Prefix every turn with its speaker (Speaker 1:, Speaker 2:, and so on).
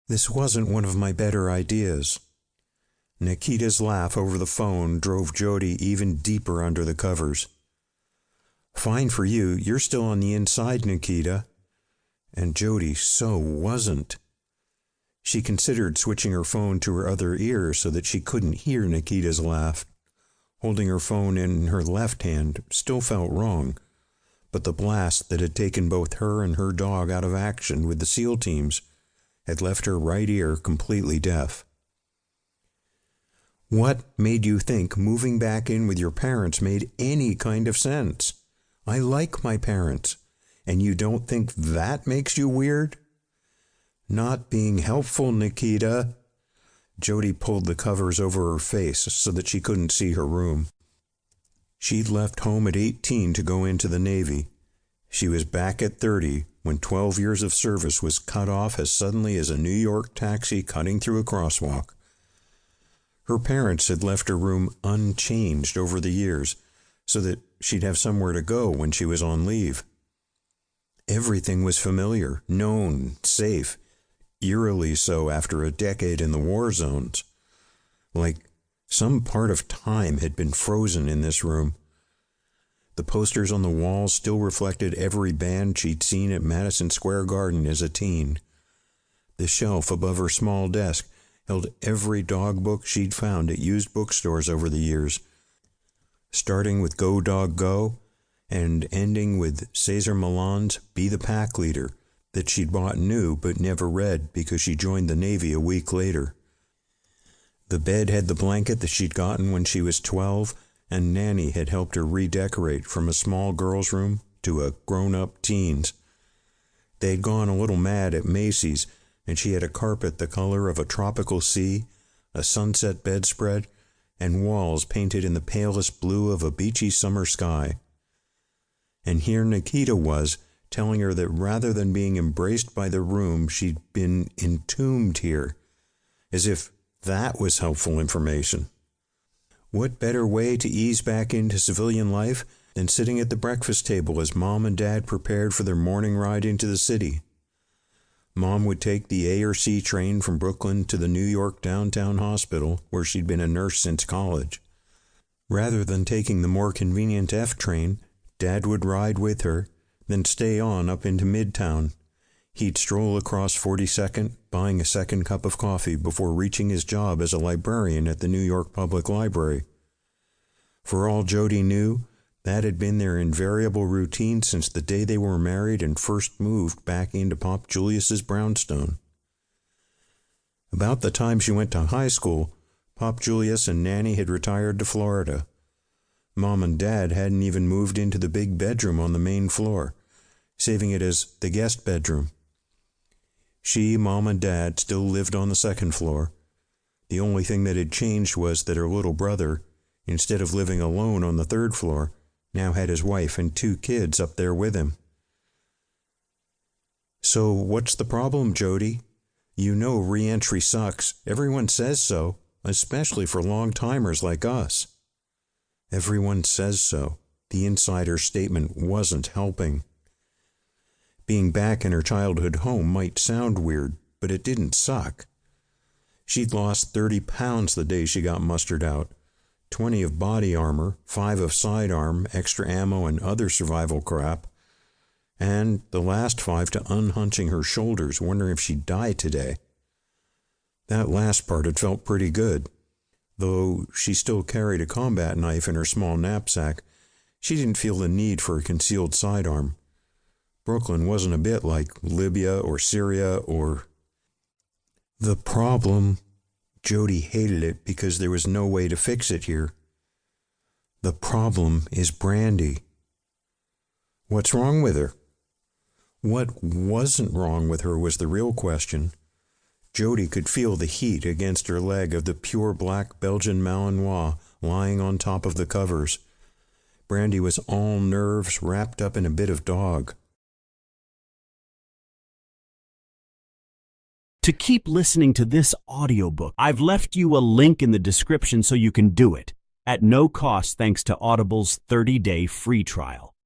Speaker 1: This wasn't one of my better ideas. Nikita's laugh over the phone drove Jody even deeper under the covers. Fine for you, you're still on the inside, Nikita. And Jody so wasn't. She considered switching her phone to her other ear so that she couldn't hear Nikita's laugh. Holding her phone in her left hand still felt wrong, but the blast that had taken both her and her dog out of action with the SEAL teams had left her right ear completely deaf. What made you think moving back in with your parents made any kind of sense? I like my parents, and you don't think that makes you weird? Not being helpful, Nikita. Jody pulled the covers over her face so that she couldn't see her room. She'd left home at 18 to go into the Navy. She was back at 30 when 12 years of service was cut off as suddenly as a New York taxi cutting through a crosswalk. Her parents had left her room unchanged over the years so that she'd have somewhere to go when she was on leave. Everything was familiar, known, safe, eerily so after a decade in the war zones. Like some part of time had been frozen in this room. The posters on the walls still reflected every band she'd seen at Madison Square Garden as a teen. The shelf above her small desk held every dog book she'd found at used bookstores over the years, starting with Go Dog Go and ending with Cesar Millan's Be the Pack Leader that she'd bought new but never read because she joined the Navy a week later. The bed had the blanket that she'd gotten when she was 12, and Nanny had helped her redecorate from a small girl's room to a grown-up teen's. They'd gone a little mad at Macy's, and she had a carpet the color of a tropical sea, a sunset bedspread, and walls painted in the palest blue of a beachy summer sky. And here Nikita was, telling her that rather than being embraced by the room, she'd been entombed here, as if that was helpful information. What better way to ease back into civilian life than sitting at the breakfast table as Mom and Dad prepared for their morning ride into the city? Mom would take the A or C train from Brooklyn to the New York downtown hospital where she'd been a nurse since college. Rather than taking the more convenient F train, Dad would ride with her, then stay on up into Midtown. He'd stroll across 42nd, buying a second cup of coffee before reaching his job as a librarian at the New York Public Library. For all Jody knew, that had been their invariable routine since the day they were married and first moved back into Pop Julius's brownstone. About the time she went to high school, Pop Julius and Nanny had retired to Florida. Mom and Dad hadn't even moved into the big bedroom on the main floor, saving it as the guest bedroom. She, Mom, and Dad still lived on the second floor. The only thing that had changed was that her little brother, instead of living alone on the third floor, now had his wife and 2 kids up there with him. So what's the problem, Jody? You know re-entry sucks. Everyone says so, especially for long-timers like us. Everyone says so. The insider statement wasn't helping. Being back in her childhood home might sound weird, but it didn't suck. She'd lost 30 pounds the day she got mustered out. 20 of body armor, 5 of sidearm, extra ammo, and other survival crap. And the last 5 to unhunching her shoulders, wondering if she'd die today. That last part had felt pretty good. Though she still carried a combat knife in her small knapsack, she didn't feel the need for a concealed sidearm. Brooklyn wasn't a bit like Libya or Syria or... The problem... Jody hated it because there was no way to fix it here. The problem is Brandy. What's wrong with her? What wasn't wrong with her was the real question. Jody could feel the heat against her leg of the pure black Belgian Malinois lying on top of the covers. Brandy was all nerves wrapped up in a bit of dog.
Speaker 2: To keep listening to this audiobook, I've left you a link in the description so you can do it, at no cost thanks to Audible's 30-day free trial.